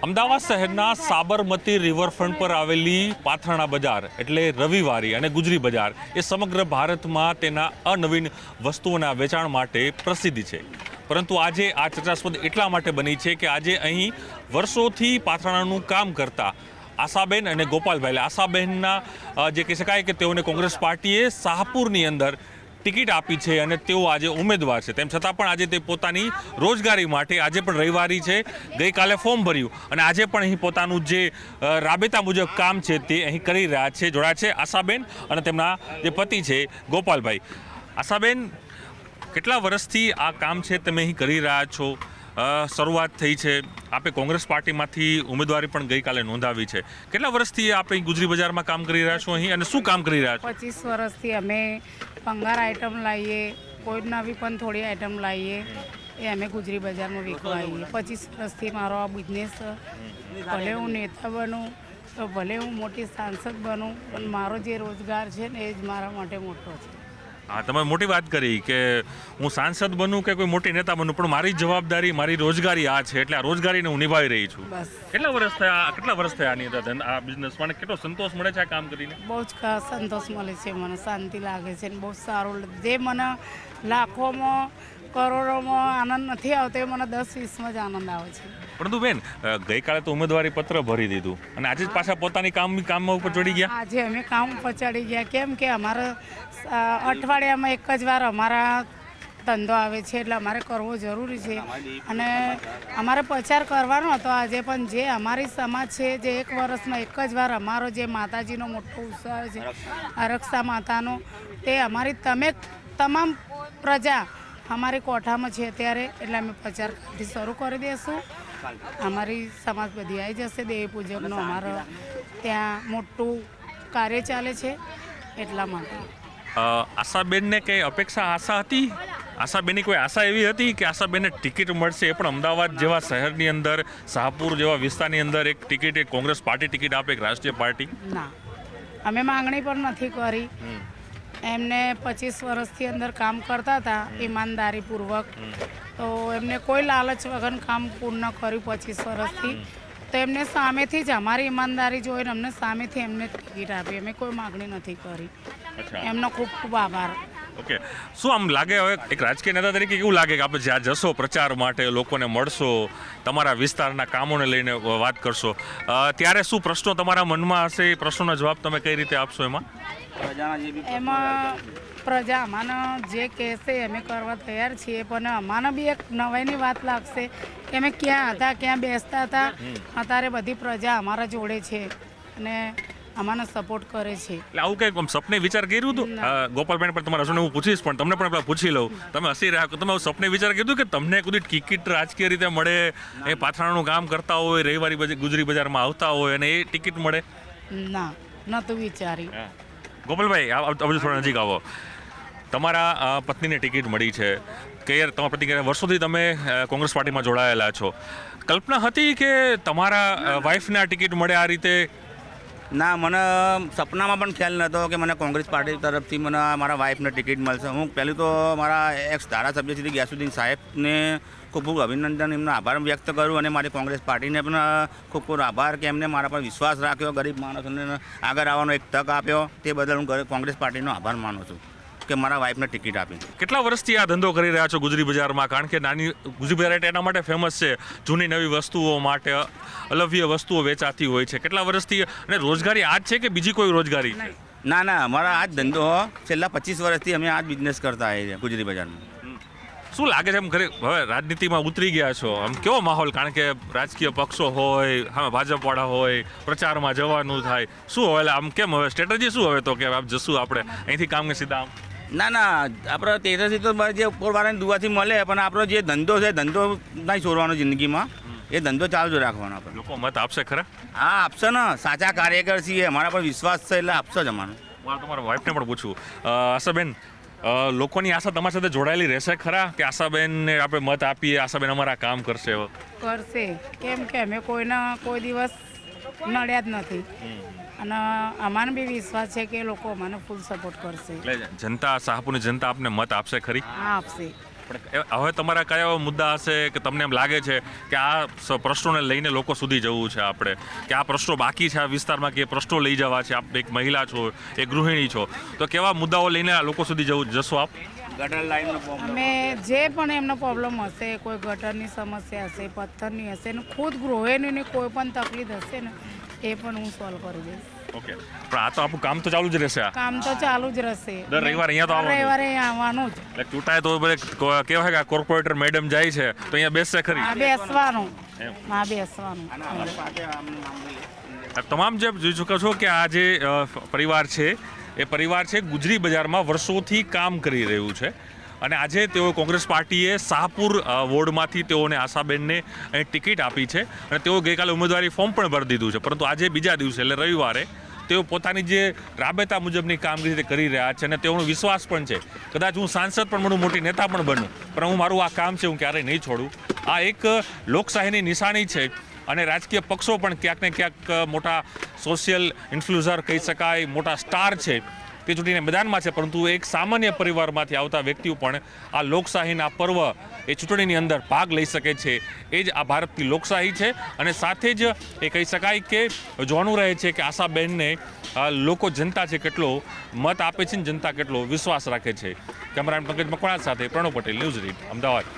અમદાવાદ શહેરના સાબરમતી રિવરફ્રન્ટ પર આવેલી પાથરણા બજાર એટલે રવિવારી અને ગુજરી બજાર એ સમગ્ર ભારતમાં તેના અનવીન વસ્તુઓના વેચાણ માટે પ્રસિદ્ધ છે. પરંતુ આજે આ ચર્ચાસ્પદ એટલા માટે બની છે કે આજે અહીં વર્ષોથી પાથરણાનું કામ કરતા આશાબેન અને ગોપાલભાઈ, આશાબેનના જે કહી શકાય કે તેઓને કોંગ્રેસ પાર્ટીએ શાહપુરની અંદર ટિકિટ આપી છે અને તેઓ આજે ઉમેદવાર છે. તેમ છતાં પણ આજે તે પોતાની રોજગારી માટે આજે પણ રવિવારી છે, ગઈકાલે ફોર્મ ભર્યું અને આજે પણ અહીં પોતાનું જે રાબેતા મુજબ કામ છે તે અહીં કરી રહ્યા છે. જોડાયા છે આશાબેન અને તેમના જે પતિ છે ગોપાલભાઈ. આશાબેન, કેટલા વર્ષથી આ કામ છે તમે અહીં કરી રહ્યા છો? શરૂઆત થઈ છે, આપે કોંગ્રેસ પાર્ટીમાંથી ઉમેદવારી પણ ગઈકાલે નોંધાવી છે. કેટલા વર્ષથી આપણે ગુજરી બજારમાં કામ કરી રહ્યા છો અહીં અને શું કામ કરી રહ્યા છો? 25 વર્ષથી અમે ભંગાર આઈટમ લાવીએ, કોઈ નવી પણ થોડી આઈટમ લાવીએ, એ અમે ગુજરી બજારમાં વેચવા આવીએ. 25 વર્ષથી મારો આ બિઝનેસ, ભલે હું નેતા બનું તો ભલે હું મોટી સાંસદ બનું, પણ મારો જે રોજગાર છે ને એ જ મારા માટે મોટો છે. હા, તમે મોટી વાત કરી કે હું સાંસદ બનું કે કોઈ મોટી નેતા બનું, પણ મારી જવાબદારી, મારી રોજગારી આ છે, એટલે આ રોજગારીને હું નિભાવી રહી છું. બસ. કેટલા વર્ષ થયા આની અંદર આ બિઝનેસમાં? કેટલો સંતોષ મળે છે આ કામ કરીને? બહુ જ સંતોષ મળે છે, મને શાંતિ લાગે છે ને બહુ સારું. જે મને લાખોમાં કરોડોમાં આનંદ નથી આવતો એ મને 10-20માં જ આનંદ આવે છે. પરંતુ બેન, ગઈકાલે તો ઉમેદવારી પત્ર ભરી દીધું અને આજે જ પાછા પોતાની કામમાં ઉપર ચડી ગયા. આજે અમે કામ ઉપર ચડી ગયા, કેમ કે અમારા અઠવાડિયામાં એક જ વાર અમારા ધંધો આવે છે, એટલે અમારે કરવો જરૂરી છે અને અમારે પ્રચાર કરવાનો હતો આજે. પણ જે અમારી સમાજ છે, જે એક વર્ષમાં એક જ વાર અમારો જે માતાજીનો મોટો ઉત્સવ છે આરક્ષા માતાનો, તે અમારી તમામ પ્રજા અમારી કોઠામાં છે અત્યારે, એટલે અમે પ્રચાર શરૂ કરી દઈશું. અમારી સમાજ બધી આવી જશે. દેવી પૂજકનો અમારો ત્યાં મોટું કાર્ય ચાલે છે, એટલા માટે. આશાબેનને કંઈ આશા હતી? આશાબેનની કોઈ આશા એવી હતી કે આશાબેનને ટિકિટ મળશે, એ પણ અમદાવાદ જેવા શહેરની અંદર, શાહપુર જેવા વિસ્તારની અંદર એક ટિકિટ, એક કોંગ્રેસ પાર્ટી ટિકિટ આપે, એક રાષ્ટ્રીય પાર્ટી? ના, અમે માંગણી પણ નથી કરી. એમને 25 વર્ષથી અંદર કામ કરતા હતા ઈમાનદારીપૂર્વક, તો એમને કોઈ લાલચ વગર કામ પૂર્ણ કર્યું 25 વર્ષથી. તો એમને સામેથી જ અમારી ઈમાનદારી જોઈને અમને સામેથી એમને ટિકિટ આપી. અમે કોઈ માગણી નથી કરી. એમનો ખૂબ ખૂબ આભાર. ઓકે, શું આમ લાગે હવે એક રાજકીય નેતા તરીકે કેવું લાગે કે આપણે જ્યાં જશો પ્રચાર માટે, લોકોને મળશો, તમારા વિસ્તારના કામોને લઈને વાત કરશો, ત્યારે શું પ્રશ્નો તમારા મનમાં હશે, એ પ્રશ્નોના જવાબ તમે કઈ રીતે આપશો? એમાં પ્રજા અમાને જે કહેશે અમે કરવા તૈયાર છીએ, પણ અમાને બી એક નવાઈની વાત લાગશે કે અમે ક્યાં હતા, ક્યાં બેસતા હતા. અત્યારે બધી પ્રજા અમારા જોડે છે અને અમાને સપોર્ટ કરે છે. એટલે આવું કંઈક સપને વિચાર કર્યું હતું? ગોપાલભાઈ પણ તમારા હસને હું પૂછીશ, પણ તમને પણ પૂછી લઉં. તમે હસી રહ્યા, તમે સપને વિચાર કર્યું કે તમને કોઈ ટિકિટ રાજકીય રીતે મળે, એ પાથરણાનું કામ કરતા હોય, રવિવારી ગુજરી બજારમાં આવતા હોય અને એ ટિકિટ મળે? ના, નહોતું વિચારી. ગોપાલભાઈ, બધું થોડા નજીક આવો. તમારા પત્નીને ટિકિટ મળી છે કે તમારા પતિ વર્ષોથી તમે કોંગ્રેસ પાર્ટીમાં જોડાયેલા છો, કલ્પના હતી કે તમારા વાઈફને આ ટિકિટ મળે આ રીતે? ના, મને સપનામાં પણ ખ્યાલ નહોતો કે મને કોંગ્રેસ પાર્ટી તરફથી મને મારા વાઈફને ટિકિટ મળશે. હું પહેલું તો મારા એક્સ ધારાસભ્ય શ્રી ગ્યાસુદ્દીન સાહેબને ખૂબ ખૂબ અભિનંદન, એમનો આભાર વ્યક્ત કરું અને મારી કોંગ્રેસ પાર્ટીને પણ ખૂબ ખૂબ આભાર કે એમને મારા પર વિશ્વાસ રાખ્યો, ગરીબ માણસોને આગળ આવવાનો એક તક આપ્યો. તે બદલ હું કોંગ્રેસ પાર્ટીનો આભાર માનું છું કે મારા વાઈફને ટિકિટ આપી. કેટલા વર્ષથી આ ધંધો કરી રહ્યા છો ગુજરી બજારમાં? કારણ કે નાની ગુજરી બજાર એના માટે ફેમસ છે, જૂની નવી વસ્તુઓ માટે અલભ્ય વસ્તુઓ વેચાતી હોય છે. કેટલા વર્ષથી? અને રોજગારી આ જ છે કે બીજી કોઈ રોજગારી છે? ના, અમારા આ જ ધંધો છેલ્લા 25 વર્ષથી અમે આ જ બિઝનેસ કરતા આવીએ છીએ ગુજરી બજારમાં. શું લાગે છે એમ ખરે હવે રાજનીતિમાં ઉતરી ગયા છો, આમ કેવો માહોલ? કારણ કે રાજકીય પક્ષો હોય, હવે ભાજપવાળા હોય, પ્રચારમાં જવાનું થાય, શું હવે આમ કેમ હવે સ્ટ્રેટેજી શું હવે તો કે જશું આપણે અહીંથી કામ કે સીધા આમ? ના, આપણે તેજસ્વી તો જે ઉપરવાળાની દુઆથી મળે, પણ આપણો જે ધંધો છે, ધંધો નહીં છોડવાનો જિંદગીમાં, એ ધંધો ચાલુ રાખવાનો. આપણે લોકો મત આપશે ખરા? હા, આપશે ને. સાચા કાર્યકર છીએ, અમારા પર વિશ્વાસ છે એટલે આપશો જ અમારો. તમારા વાઈફને પણ પૂછું. આશાબેન, લોકોની આશા તમારી સાથે જોડાયેલી રહેશે ખરા કે આશાબેનને આપણે મત આપીએ, આશાબેન અમારા કામ કરશે? કેમ કે અમે કોઈના કોઈ દિવસ નડ્યા જ નથી અને અમાને બી વિશ્વાસ છે કે લોકો અમને ફૂલ સપોર્ટ કરશે. એટલે જનતા, શાહપુરની જનતા આપને મત આપશે ખરી? હા, આપશે. પણ હવે તમારા કયા એવા મુદ્દા હશે કે તમને એમ લાગે છે કે આ પ્રશ્નોને લઈને લોકો સુધી જવું છે આપણે, કે આ પ્રશ્નો બાકી છે આ વિસ્તારમાં, કે એ પ્રશ્નો લઈ જવા છે? આપ એક મહિલા છો, એક ગૃહિણી છો, તો કેવા મુદ્દાઓ લઈને આ લોકો સુધી જશો આપ? ગટર લાઈનનો પ્રોબ્લેમ, અમે જે પણ એમનો પ્રોબ્લેમ હશે, કોઈ ગટરની સમસ્યા હશે, પથ્થરની હશે ને ખુદ ગૃહિણીની કોઈ પણ તકલીફ હશે ને એ પણ હું સોલ્વ કરી દઈશ. ઓકે, પણ આ તો આપણું કામ તો ચાલુ જ રહેશે. આ કામ તો ચાલુ જ રહેશે. દર રવિવારે અહીંયા તો આવવાનું? રવિવારે અહીંયા આવવાનું જ. એટલે ચૂંટાય તો કહેવાય કે આ કોર્પોરેટર મેડમ જાય છે તો અહીંયા બેસશે ખરી? હા, બેસવાનું. એમ. હા, બેસવાનું. અને અમારી પાસે આમનું નામ લઈએ. આ તમામ જે જોઈ શકો છો કે આ જે પરિવાર છે એ પરિવાર છે ગુજરી બજારમાં વર્ષોથી કામ કરી રહ્યું છે, અને આજે તેઓ કોંગ્રેસ પાર્ટીએ શાહપુર વોર્ડમાંથી તેઓને આશાબેનને અહીં ટિકિટ આપી છે, અને તેઓ ગઈકાલે ઉમેદવારી ફોર્મ પણ ભરી દીધું છે, પરંતુ આજે બીજા દિવસે એટલે રવિવારે તેઓ પોતાની જે રાબેતા મુજબની કામગીરી તે કરી રહ્યા છે, અને તેઓનો વિશ્વાસ પણ છે કદાચ હું સાંસદ પણ બનું, મોટી નેતા પણ બનું, પણ હું મારું આ કામ છે હું ક્યારેય નહીં છોડું. આ એક લોકશાહીની નિશાની છે, અને રાજકીય પક્ષો પણ ક્યાંક ને ક્યાંક મોટા સોશિયલ ઇન્ફ્લુએન્સર કહી શકાય, મોટા સ્ટાર છે તે ચૂંટીને મેદાનમાં છે, પરંતુ એક સામાન્ય પરિવારમાંથી આવતા વ્યક્તિઓ પણ આ લોકશાહીના પર્વ એ ચૂંટણીની અંદર ભાગ લઈ શકે છે. એ જ આ ભારતની લોકશાહી છે, અને સાથે જ એ કહી શકાય કે જોવાનું રહે છે કે આશાબેનને લોકો, જનતા છે કેટલો મત આપે છે, ને જનતા કેટલો વિશ્વાસ રાખે છે. કેમેરામેન પંકજ મકવાણા સાથે પ્રણવ પટેલ, ન્યૂઝ રીડ, અમદાવાદ.